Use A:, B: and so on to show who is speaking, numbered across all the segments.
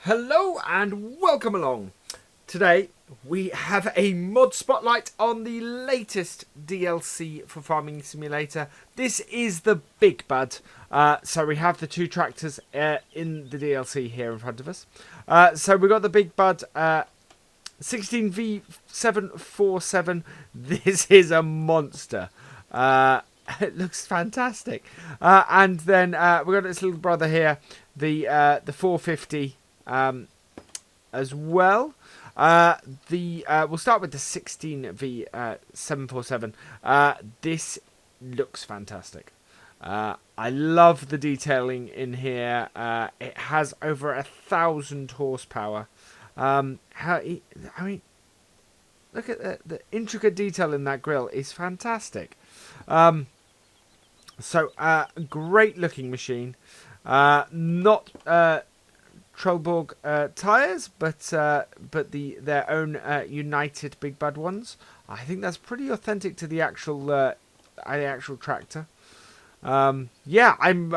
A: Hello and welcome along. Today we have a mod spotlight on the latest DLC for Farming Simulator. This is the Big Bud. So we have the two tractors in the DLC here in front of us. So we got the Big Bud 16V747. This is a monster. It looks fantastic. And then we got its little brother here, the 450. As well. We'll start with the 16V747. This looks fantastic. I love the detailing in here. It has over 1,000 horsepower. I mean, look at the intricate detail in that grille is fantastic. Great looking machine. Not Trollborg tires, but their own United Big Bud ones. I think that's pretty authentic to the actual tractor. Yeah, I'm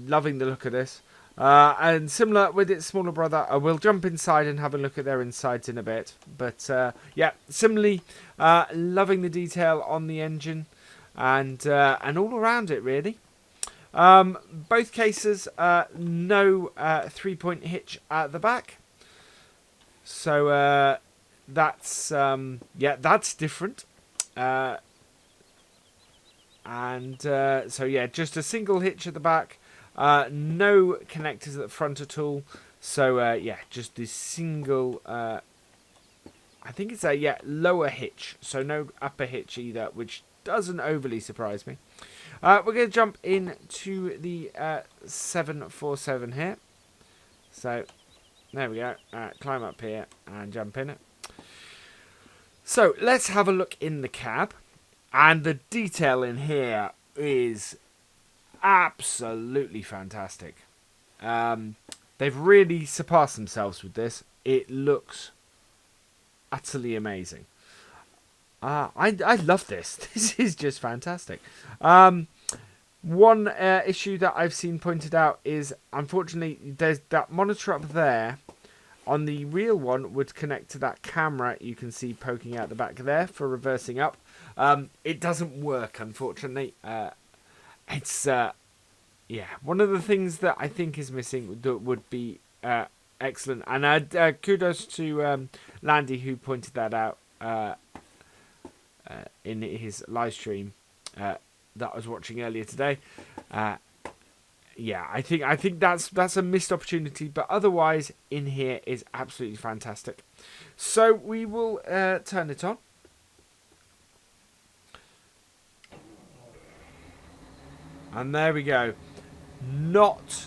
A: loving the look of this. And similar with its smaller brother, we'll jump inside and have a look at their insides in a bit. But yeah, similarly, loving the detail on the engine and all around it really. Both cases, no 3-point hitch at the back. So that's that's different. So yeah, just a single hitch at the back. No connectors at the front at all. So yeah, just this single. I think it's a lower hitch. So no upper hitch either, which doesn't overly surprise me. We're going to jump into the 747 here. So, there we go. Climb up here and jump in it. So, let's have a look in the cab. And the detail in here is absolutely fantastic. They've really surpassed themselves with this. It looks utterly amazing. I love this. This is just fantastic. One issue that I've seen pointed out is, unfortunately, there's that monitor up there. On the real one, would connect to that camera you can see poking out the back there for reversing up. It doesn't work, unfortunately. It's one of the things that I think is missing that would be excellent. And kudos to Landy who pointed that out. In his live stream that I was watching earlier today. Yeah, I think that's a missed opportunity, but otherwise in here is absolutely fantastic. So we will turn it on. And there we go. Not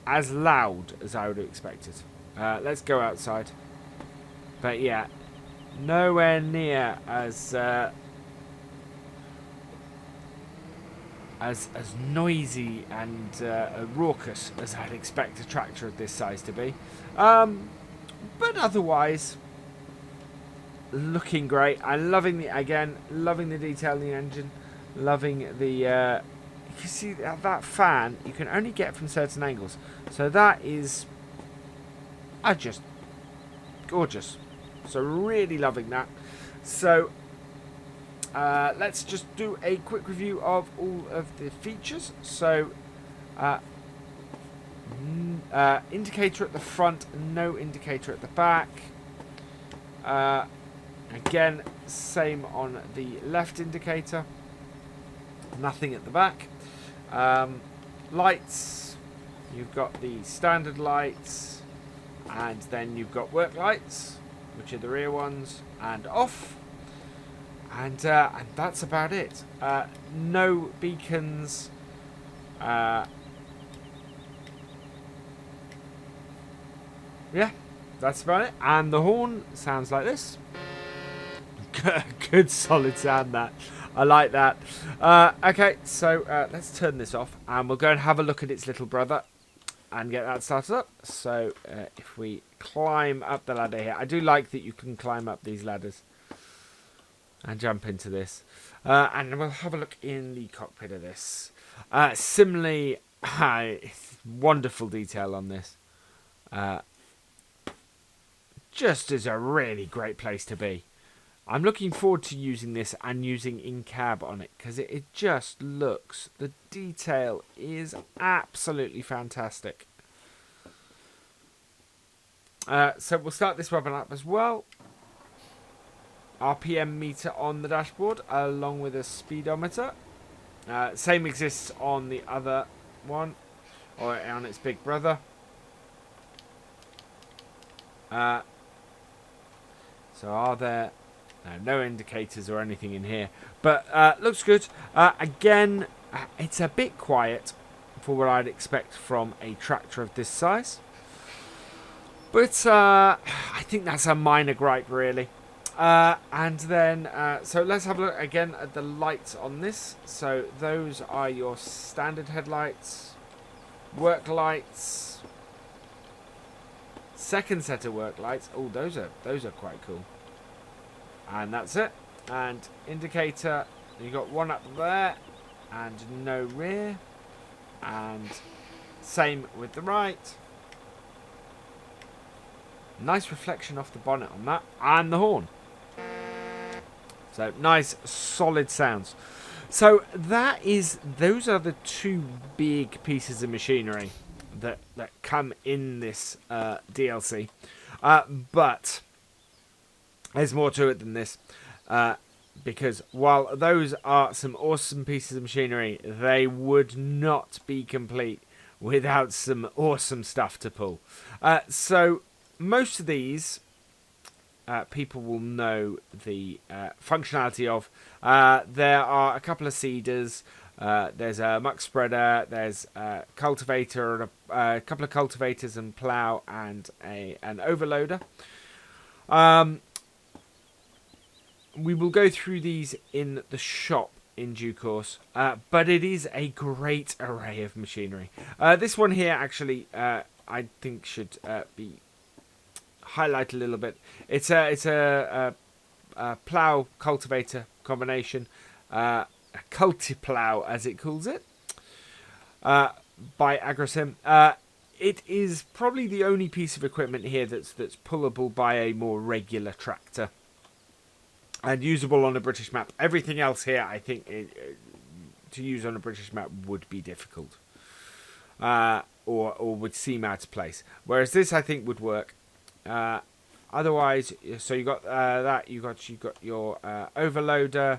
A: as loud as I would have expected. Let's go outside. But yeah, nowhere near as noisy and raucous as I'd expect a tractor of this size to be. But otherwise, looking great. I'm loving loving the detail in the engine, loving the. You can see that fan you can only get from certain angles, so that is, just gorgeous. So really loving that. So let's just do a quick review of all of the features. So indicator at the front, no indicator at the back. Again, same on the left indicator. Nothing at the back. Lights, you've got the standard lights, and then you've got work lights, which are the rear ones, and off. And that's about it. No beacons. Yeah, that's about it. And the horn sounds like this. Good solid sound that. I like that. Okay, so let's turn this off and we'll go and have a look at its little brother and get that started up. So if we climb up the ladder here, I do like that you can climb up these ladders and jump into this. And we'll have a look in the cockpit of this. Similarly, wonderful detail on this. just is a really great place to be. I'm looking forward to using this and using in-cab on it because it just looks, the detail is absolutely fantastic. So we'll start this one up as well. RPM meter on the dashboard along with a speedometer. Same exists on the other one, or on its big brother. So are there no indicators or anything in here, but looks good. Again, it's a bit quiet for what I'd expect from a tractor of this size, but I think that's a minor gripe really. And then so let's have a look again at the lights on this. So those are your standard headlights, work lights, second set of work lights. Oh, those are quite cool. And that's it. And indicator, you got one up there and no rear. And same with the right. Nice reflection off the bonnet on that. And the horn. So nice solid sounds. So those are the two big pieces of machinery that come in this DLC. But there's more to it than this, because while those are some awesome pieces of machinery, they would not be complete without some awesome stuff to pull. So most of these people will know the functionality of. There are a couple of seeders. There's a muck spreader. There's a cultivator, and a couple of cultivators and plough, and an overloader. We will go through these in the shop in due course, but it is a great array of machinery. This one here actually I think should be highlighted a little bit. It's a plough cultivator combination, a Cultiplow as it calls it, by Agrosim. It is probably the only piece of equipment here that's pullable by a more regular tractor and usable on a British map. Everything else here, I think, to use on a British map would be difficult, or would seem out of place. Whereas this, I think, would work. Otherwise, so you got that. You got your overloader.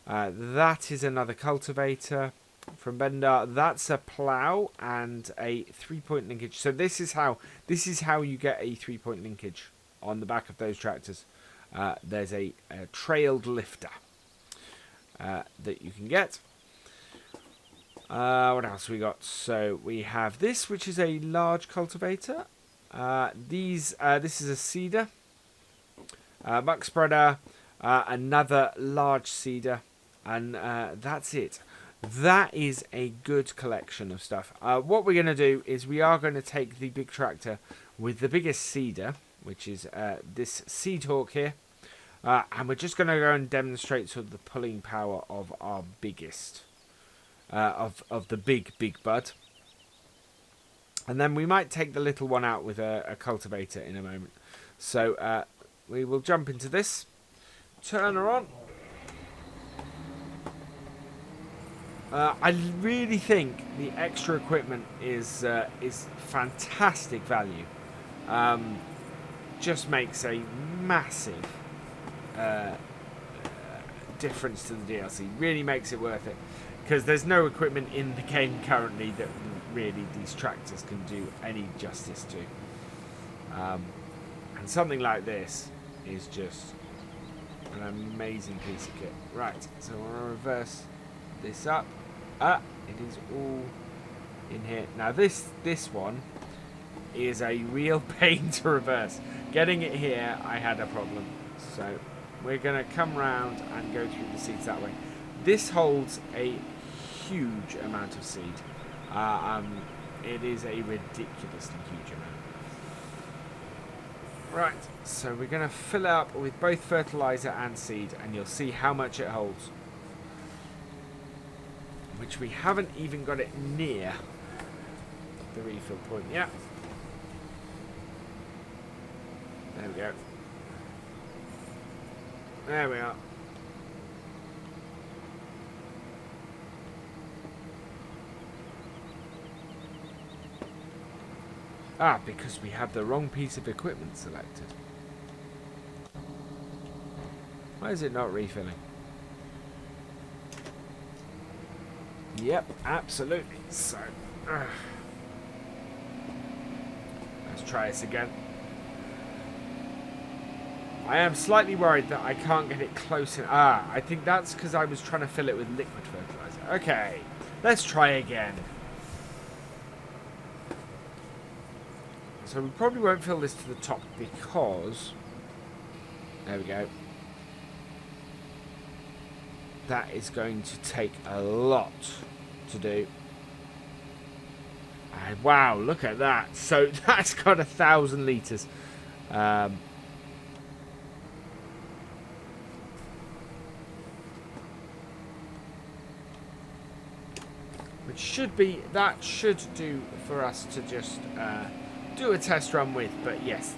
A: That is another cultivator from Bendar. That's a plough and a 3-point linkage. So this is how you get a 3-point linkage on the back of those tractors. There's a trailed lifter that you can get. What else we got? So we have this, which is a large cultivator. This is a seeder, muck spreader, another large seeder, and that's it. That is a good collection of stuff. What we're going to do is we are going to take the big tractor with the biggest seeder, which is this Seedhawk here, and we're just going to go and demonstrate sort of the pulling power of our biggest, of the big bud. And then we might take the little one out with a cultivator in a moment. So we will jump into this, turn her on. I really think the extra equipment is fantastic value. Just makes a massive difference to the DLC. Really makes it worth it, because there's no equipment in the game currently that really these tractors can do any justice to. And something like this is just an amazing piece of kit. Right, so we're going to reverse this up. It is all in here. Now this one is a real pain to reverse. Getting it here, I had a problem. So we're going to come round and go through the seeds that way. This holds a huge amount of seed. It is a ridiculously huge amount. Right, so we're going to fill it up with both fertilizer and seed, and you'll see how much it holds. Which we haven't even got it near the refill point yet. There There we go. There we are. Ah, because we have the wrong piece of equipment selected. Why is it not refilling? Yep, absolutely. So, let's try this again. I am slightly worried that I can't get it close. I think that's because I was trying to fill it with liquid fertilizer. Okay, let's try again. So we probably won't fill this to the top because... There we go. That is going to take a lot to do. And wow, look at that. So that's got 1,000 litres. Which should be... That should do for us to just... do a test run with, but yes,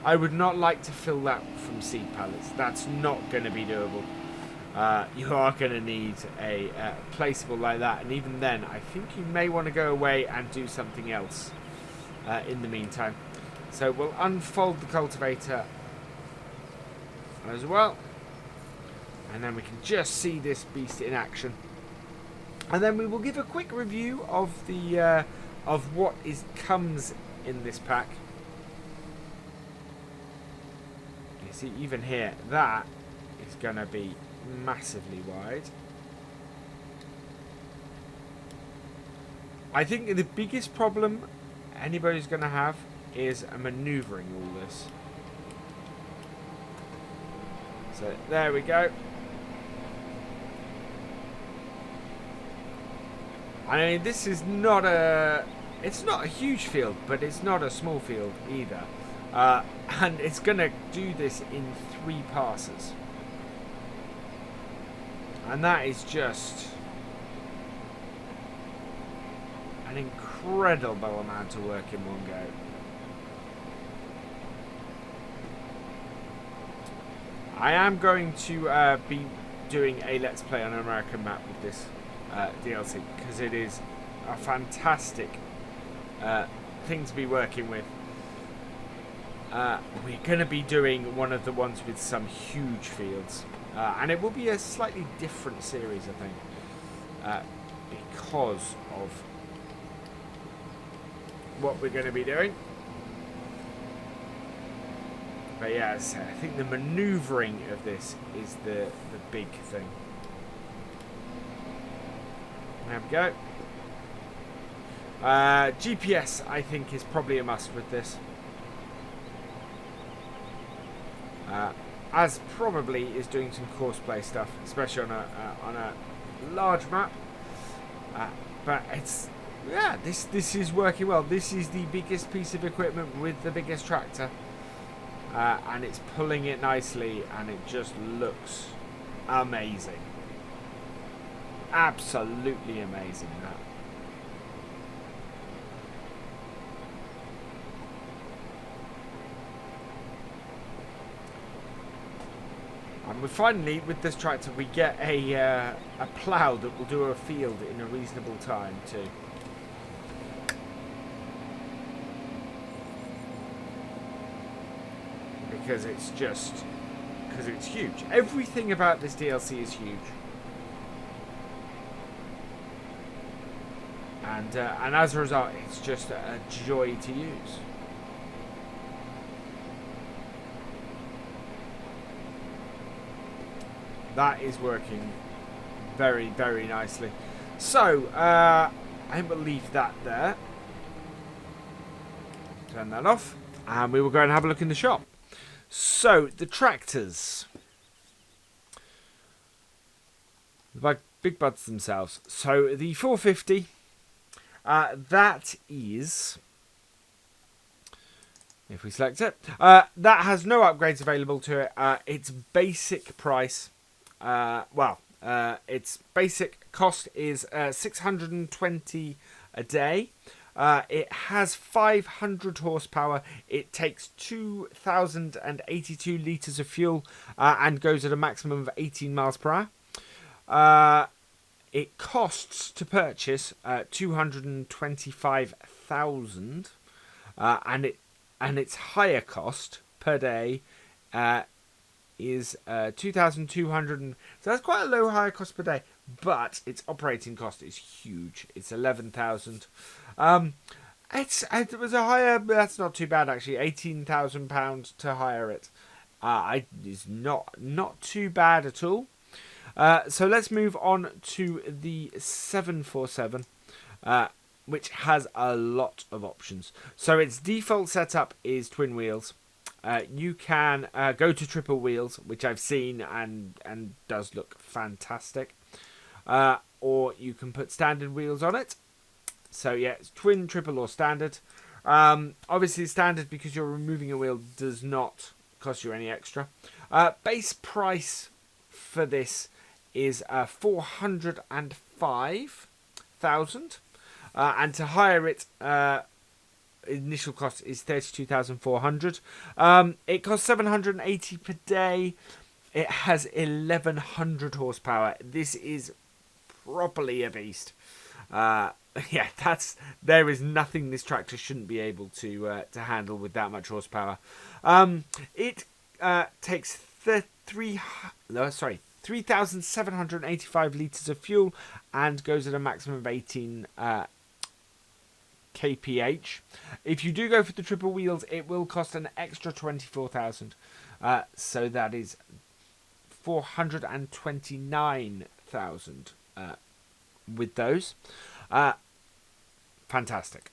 A: I would not like to fill that from seed pallets. That's not going to be doable. You are going to need a placeable like that, and even then, I think you may want to go away and do something else in the meantime. So we'll unfold the cultivator as well, and then we can just see this beast in action. And then we will give a quick review of the of what comes in this pack. You see, even here, that is going to be massively wide. I think the biggest problem anybody's going to have is maneuvering all this. So there we go. I mean, this is not a... It's not a huge field, but it's not a small field either. And it's going to do this in 3 passes. And that is just an incredible amount of work in one go. I am going to be doing a Let's Play on an American map with this DLC, because it is a fantastic thing to be working with. We're going to be doing one of the ones with some huge fields, and it will be a slightly different series, I think, because of what we're going to be doing. But yes, I think the manoeuvring of this is the big thing. There we go. GPS, I think, is probably a must with this. As probably is doing some courseplay stuff, especially on a large map. But it's... Yeah, this is working well. This is the biggest piece of equipment with the biggest tractor. And it's pulling it nicely, and it just looks amazing. Absolutely amazing, that. And we finally, with this tractor, we get a plough that will do a field in a reasonable time too. Because it's huge. Everything about this DLC is huge. And as a result, it's just a joy to use. That is working very, very nicely. So, I will leave that there. Turn that off. And we will go and have a look in the shop. So, the tractors. The big buds themselves. So, the 450, that is... If we select it, that has no upgrades available to it. Its basic price... its basic cost is 620 a day. It has 500 horsepower. It takes 2,082 litres of fuel and goes at a maximum of 18 miles per hour. It costs to purchase 225,000, and its higher cost per day is 2,200. So that's quite a low higher cost per day, but its operating cost is huge. It's 11,000. It was a higher. That's not too bad actually. £18,000 to hire it. Is not too bad at all. So let's move on to the 747, which has a lot of options. So its default setup is twin wheels. You can go to triple wheels, which I've seen and does look fantastic. Or you can put standard wheels on it. So yeah, it's twin, triple, or standard. Obviously standard, because you're removing a wheel, does not cost you any extra. Base price for this is 405,000, and to hire it, initial cost is 32,400. It costs 780 per day. It has 1,100 horsepower. This is properly a beast. Yeah, there is nothing this tractor shouldn't be able to handle with that much horsepower. It takes 3,785 litres of fuel and goes at a maximum of 18 kph. If you do go for the triple wheels, it will cost an extra 24,000. So that is 429,000 with those. Fantastic.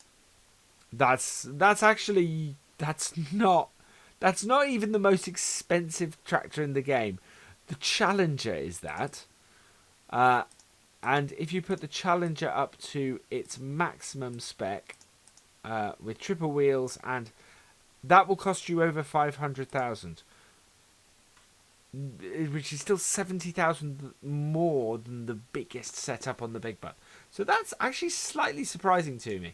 A: That's not even the most expensive tractor in the game. The Challenger is that. And if you put the Challenger up to its maximum spec with triple wheels, and that will cost you over 500,000, which is still 70,000 more than the biggest setup on the Big Butt. So that's actually slightly surprising to me.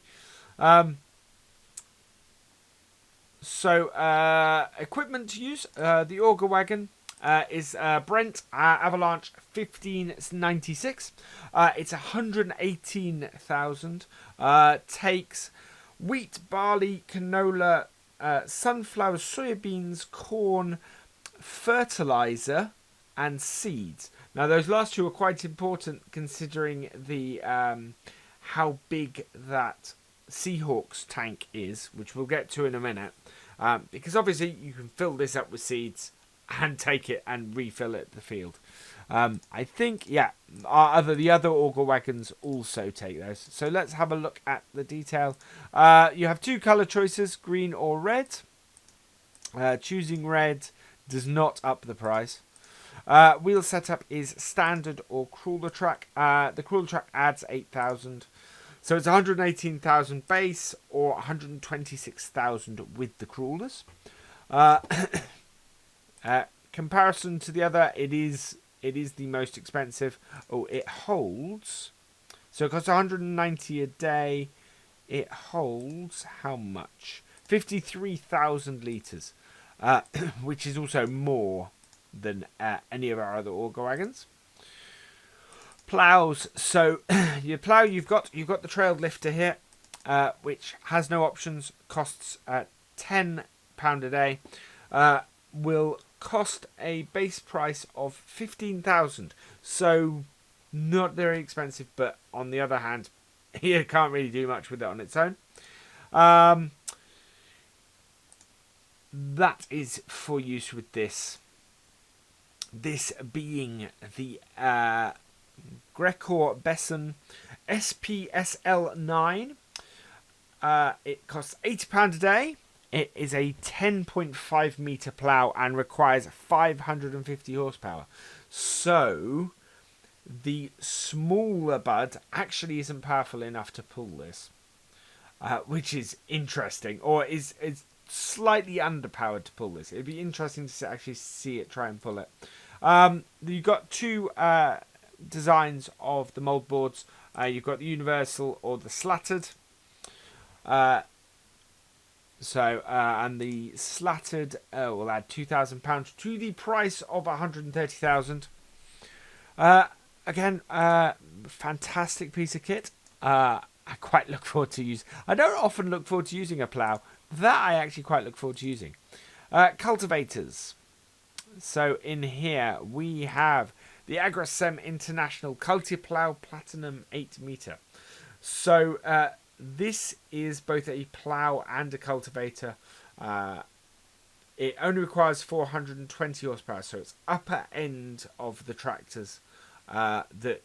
A: Equipment to use, the auger wagon is Brent Avalanche 1596. It's 118,000. Takes wheat, barley, canola, sunflower, soybeans, corn, fertilizer, and seeds. Now those last two are quite important, considering the how big that Seahawks tank is, which we'll get to in a minute. Because obviously you can fill this up with seeds and take it and refill it at the field. I think, yeah, the other auger wagons also take those. So let's have a look at the detail. You have two colour choices, green or red. Choosing red does not up the price. Wheel setup is standard or crawler track. The crawler track adds 8,000. So it's 118,000 base or 126,000 with the crawlers. Comparison to the other, it is the most expensive. Oh, it holds. So it costs 190 a day. It holds how much? 53,000 litres, which is also more than any of our other auger wagons. Plows. So your plow, you've got the trailed lifter here, which has no options. Costs £10 a day. Will cost a base price of 15,000. So not very expensive, but on the other hand, you can't really do much with it on its own. That is for use with this. This being the Grecor Besson SPSL 9. It costs £80 a day. It is a 10.5 metre plough and requires 550 horsepower. So the smaller bud actually isn't powerful enough to pull this, which is interesting, or is slightly underpowered to pull this. It'd be interesting to actually see it try and pull it. You've got two designs of the mould boards. You've got the universal or the slatted. And the slattered will add £2,000 to the price of 130,000. Again, fantastic piece of kit. I quite look forward to use. I don't often look forward to using a plough. That I actually quite look forward to using. Cultivators. So in here we have the Agrosem International Cultiplough Platinum 8 meter. So this is both a plough and a cultivator. It only requires 420 horsepower, so it's upper end of the tractors, the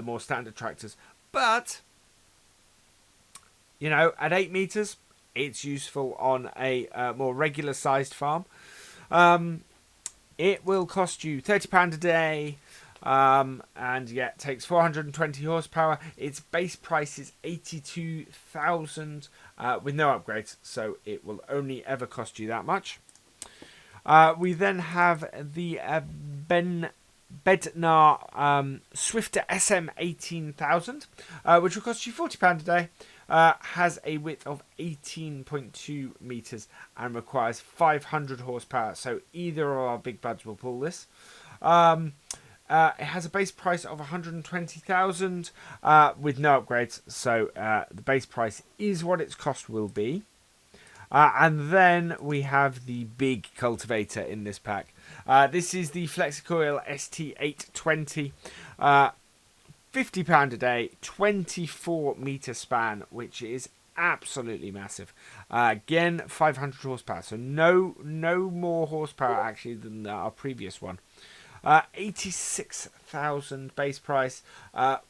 A: more standard tractors. But at 8 meters, it's useful on a more regular sized farm. It will cost you £30 a day. And yeah, it takes 420 horsepower. Its base price is 82,000 with no upgrades, so it will only ever cost you that much. We then have the Bednar Swifter SM 18,000, which will cost you £40 a day. Has a width of 18.2 meters and requires 500 horsepower. So either of our big buds will pull this. It has a base price of 120,000 with no upgrades, so the base price is what its cost will be. And then we have the big cultivator in this pack. This is the Flexicoil ST820, £50 a day, 24 meter span, which is absolutely massive. Again, 500 horsepower, so no more horsepower actually than our previous one. 86,000 base price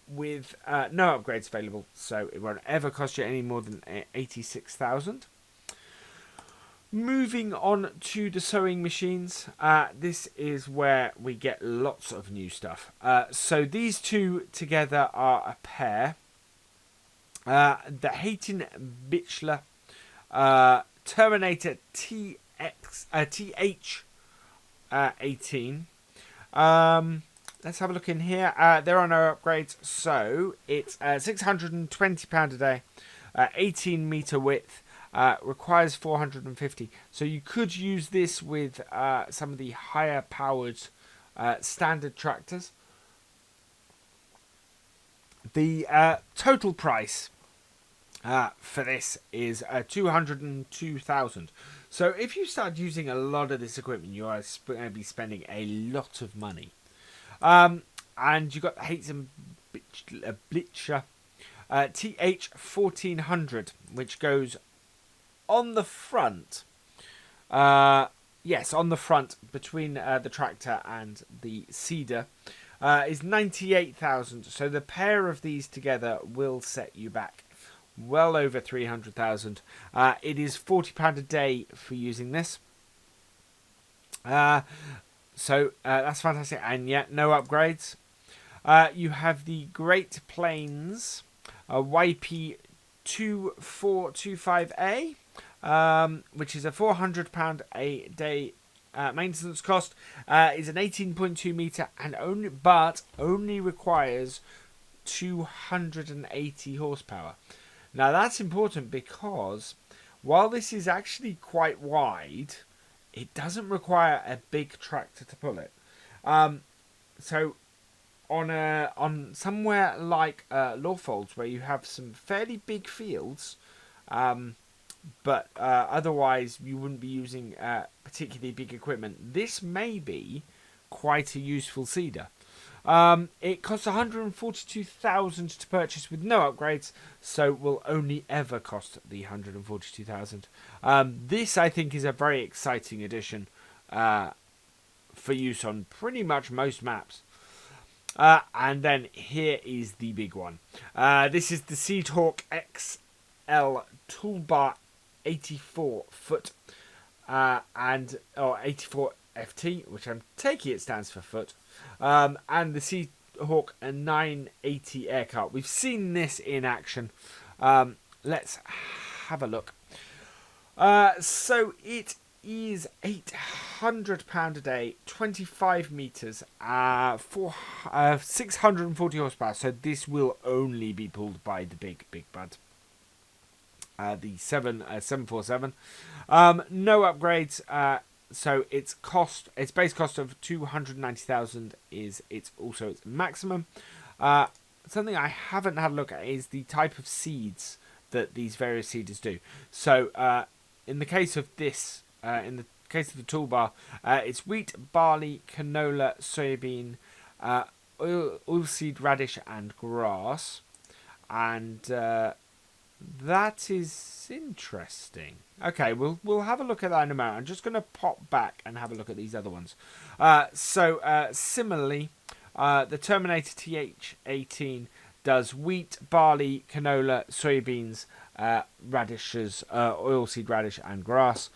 A: with no upgrades available, so it won't ever cost you any more than 86,000. Moving on to the sewing machines, this is where we get lots of new stuff. So these two together are a pair. The Hayton Bichler Terminator TH18. Let's have a look in here. There are no upgrades, so it's £620 a day, 18 meter width, requires 450. So you could use this with some of the higher powered standard tractors. The total price for this is 202,000. So if you start using a lot of this equipment, you are going to be spending a lot of money. And you've got the Hayton Blitzer TH1400, which goes on the front. Yes, on the front between the tractor and the seeder. Is 98,000. So the pair of these together will set you back well over 300,000. It is £40 a day for using this. So that's fantastic, and yet no upgrades. You have the Great Plains YP2425A, which is a £400 a day maintenance cost. Is an 18.2 meter and only requires 280 horsepower. Now that's important because while this is actually quite wide, it doesn't require a big tractor to pull it. So on somewhere like Lawfolds, where you have some fairly big fields, but otherwise you wouldn't be using particularly big equipment, this may be quite a useful seeder. It costs 142,000 to purchase with no upgrades, so will only ever cost the 142,000. This, I think, is a very exciting addition for use on pretty much most maps. And then here is the big one. This is the Seedhawk XL Toolbar 84 foot or 84 FT, which I'm taking it stands for foot. And the Seahawk 980 aircart. We've seen this in action. Let's have a look. So it is £800 a day, 25 meters, for 640 horsepower. So this will only be pulled by the big bud. the 747. No upgrades. So its base cost of 290,000 is its maximum. Something I haven't had a look at is the type of seeds that these various seeders do. So in the case of this, in the case of the toolbar, it's wheat, barley, canola, soybean, oilseed radish, and grass, and that is interesting. Okay, we'll have a look at that in a moment. I'm just going to pop back and have a look at these other ones. Similarly, the Terminator TH18 does wheat, barley, canola, soybeans, radishes, oilseed radish, and grass.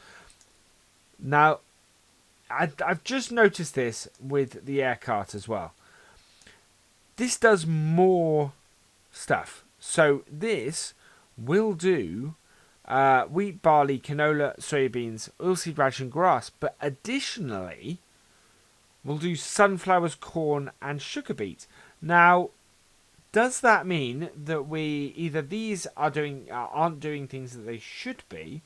A: Now, I've just noticed this with the air cart as well. This does more stuff. So this will do wheat, barley, canola, soybeans, oilseed radish, and grass. But additionally, we'll do sunflowers, corn, and sugar beet. Now, does that mean that these aren't doing things that they should be,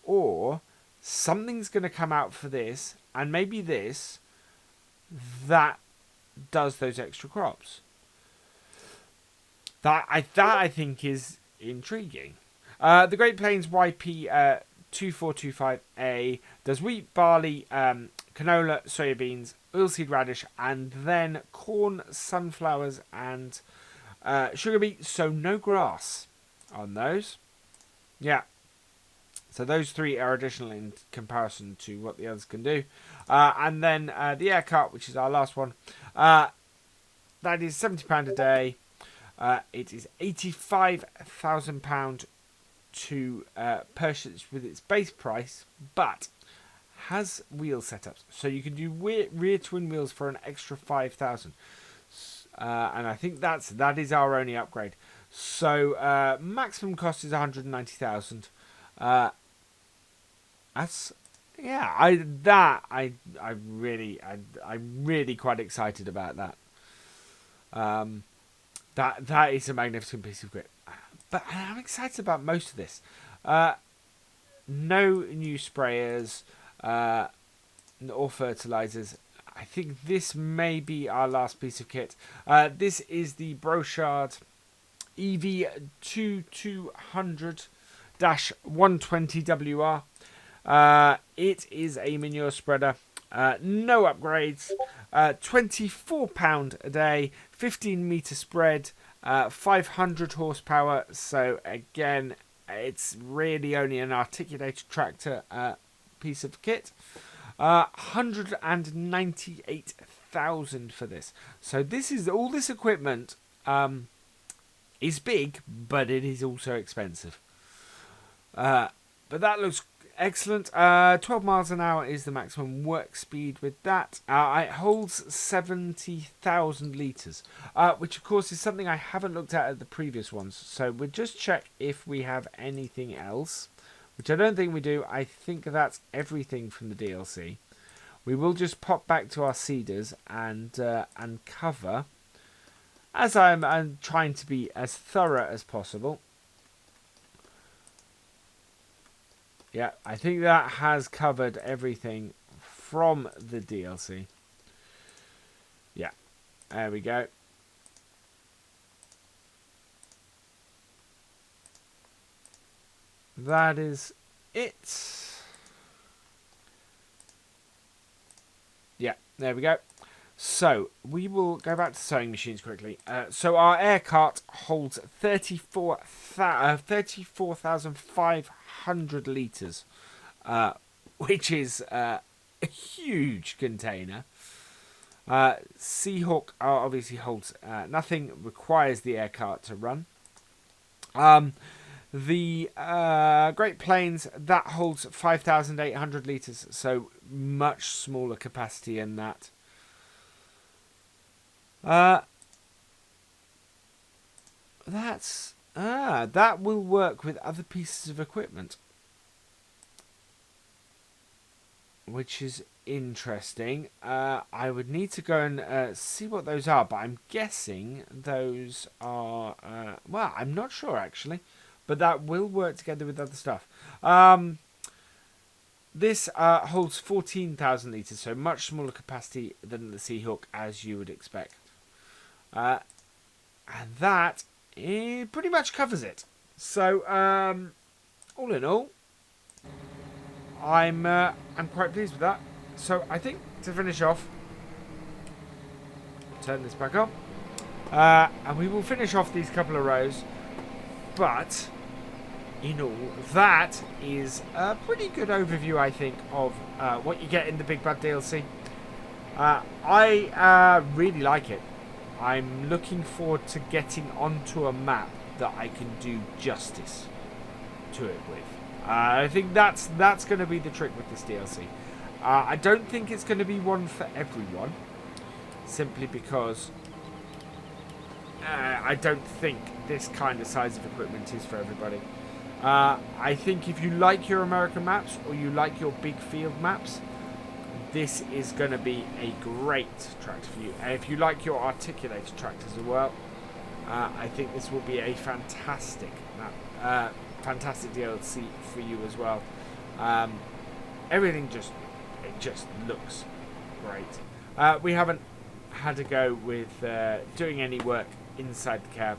A: or something's going to come out for this, and maybe that does those extra crops? That I think is intriguing. The Great Plains YP 2425A does wheat, barley, canola, soybeans, oilseed radish, and then corn, sunflowers, and sugar beet. So no grass on those. Yeah. So those three are additional in comparison to what the others can do. And then the air cart, which is our last one, that is £70 a day. It is £85,000 to purchase with its base price, but has wheel setups, so you can do rear twin wheels for an extra 5,000. And I think that is our only upgrade. So maximum cost is 190,000. That's I'm really quite excited about that. That is a magnificent piece of kit. But I'm excited about most of this. No new sprayers or fertilizers. I think this may be our last piece of kit. This is the Brochard EV2200-120WR. It is a manure spreader. No upgrades. £24 a day, 15 meter spread, 500 horsepower. So again, it's really only an articulated tractor piece of kit. 198,000 for this. So this is all this equipment is big, but it is also expensive. But that looks excellent. 12 miles an hour is the maximum work speed with that. It holds 70,000 litres, which of course is something I haven't looked at the previous ones. So we'll just check if we have anything else, which I don't think we do. I think that's everything from the DLC. We will just pop back to our seeders and cover, as I'm trying to be as thorough as possible. Yeah, I think that has covered everything from the DLC. Yeah, there we go. That is it. Yeah, there we go. So, we will go back to sewing machines quickly. So, our air cart holds 34,500 litres, which is a huge container. Seahawk obviously holds nothing, requires the air cart to run. The Great Plains, that holds 5,800 litres, so much smaller capacity in that. That will work with other pieces of equipment, which is interesting. I would need to go and see what those are, but I'm guessing those are well, I'm not sure actually. but that will work together with other stuff. This holds 14,000 litres, so much smaller capacity than the Seahawk, as you would expect. And that pretty much covers it. So, all in all, I'm quite pleased with that. So I think to finish off, turn this back on, and we will finish off these couple of rows. But in all, that is a pretty good overview, I think, of what you get in the Big Bad DLC. I really like it. I'm looking forward to getting onto a map that I can do justice to it with. I think that's going to be the trick with this DLC. I don't think it's going to be one for everyone, simply because I don't think this kind of size of equipment is for everybody. I think if you like your American maps or you like your big field maps, this is going to be a great tractor for you. And if you like your articulated tractors as well, I think this will be a fantastic map, fantastic DLC for you as well. Everything just looks great. We haven't had to go with doing any work inside the cab.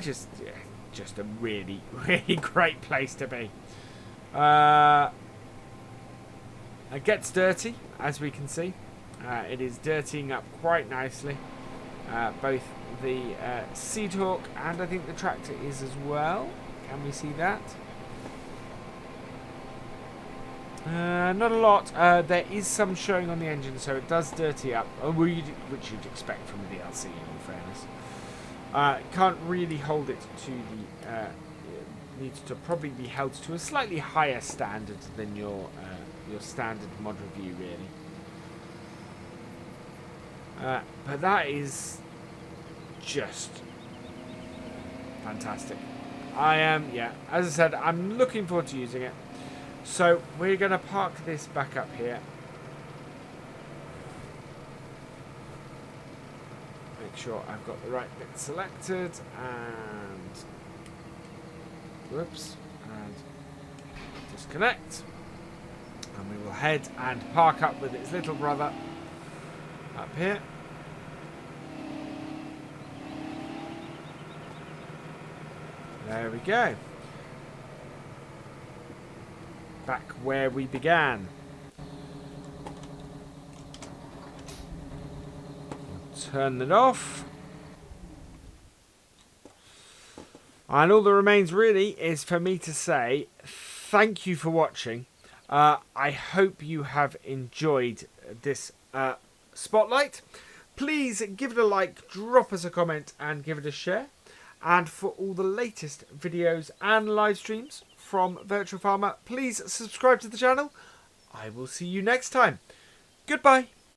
A: Just a really, really great place to be. It gets dirty, as we can see. It is dirtying up quite nicely. Both the Seahawk and I think the tractor is as well. Can we see that? Not a lot. There is some showing on the engine, so it does dirty up, which you'd expect from the DLC, in all fairness. Can't really hold it to the... needs to probably be held to a slightly higher standard than your standard mod review, really. But that is just fantastic. Yeah, as I said, I'm looking forward to using it. So we're going to park this back up here. Make sure I've got the right bit selected, and whoops, and disconnect. And we will head and park up with its little brother up here. There we go. Back where we began. Turn it off. And all that remains really is for me to say thank you for watching. I hope you have enjoyed this spotlight. Please give it a like, drop us a comment, and give it a share. And for all the latest videos and live streams from Virtual Farmer, please subscribe to the channel. I will see you next time. Goodbye.